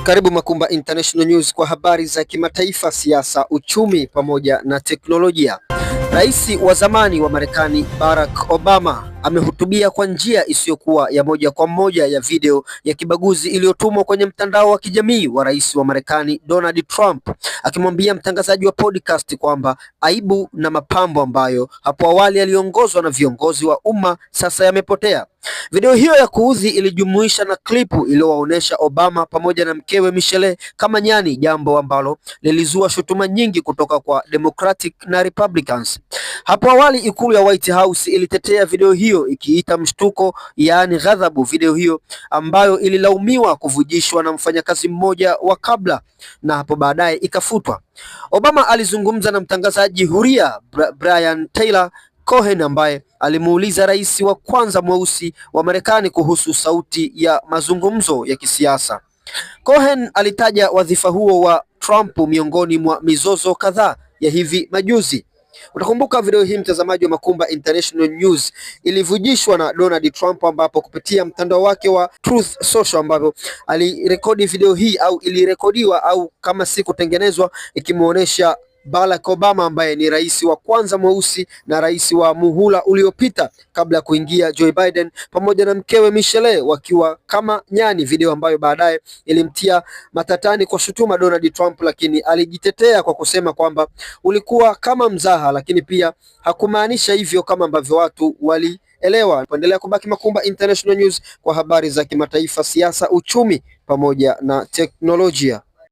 Karibu Makumba International News kwa habari za kimataifa, siasa, uchumi pamoja na teknolojia. Rais wa zamani wa Marekani Barack Obama amehutubia kwa njia isiyokuwa ya moja kwa moja ya video ya kibaguzi iliyotumwa kwenye mtandao wa kijamii wa rais wa Marekani Donald Trump, akimwambia mtangazaji wa podcast kwamba aibu na mapambo ambayo hapo awali yaliongozwa na viongozi wa umma sasa yamepotea. Video hiyo ya kuudhi ilijumuisha na klipu iliyowaonesha Obama pamoja na mkewe Michelle kama nyani, jambo ambalo lilizua shutuma nyingi kutoka kwa Democratic na Republicans. Hapo awali ikulu ya White House ilitetea video hiyo ikiita mshtuko, yaani ghadhabu, video hiyo ambayo ililaumiwa kuvujishwa na mfanyakazi mmoja wa kabla na hapo baadaye ikafutwa. Obama alizungumza na mtangazaji huria Brian Taylor Cohen ambaye alimuuliza rais wa kwanza mweusi wa Marekani kuhusu sauti ya mazungumzo ya kisiasa. Cohen alitaja wadhifa huo wa Trump miongoni mwa mizozo kadhaa ya hivi majuzi. Utakumbuka video hii, mtazamaji wa Makumba International News, ilivujishwa na Donald Trump ambapo kupitia mtandao wake wa Truth Social ambapo alirekodi video hii au ilirekodiwa au kama si kutengenezwa, ikimuonesha Barack Obama ambaye ni rais wa kwanza mweusi na rais wa muhula uliopita kabla ya kuingia Joe Biden, pamoja na mkewe Michelle wakiwa kama nyani, video ambayo baadaye ilimtia matatani kwa shutuma Donald Trump, lakini alijitetea kwa kusema kwamba ulikuwa kama mzaha, lakini pia hakumaanisha hivyo kama ambavyo watu walielewa. Endelea kubaki Makumba International News kwa habari za kimataifa, siasa, uchumi pamoja na teknolojia.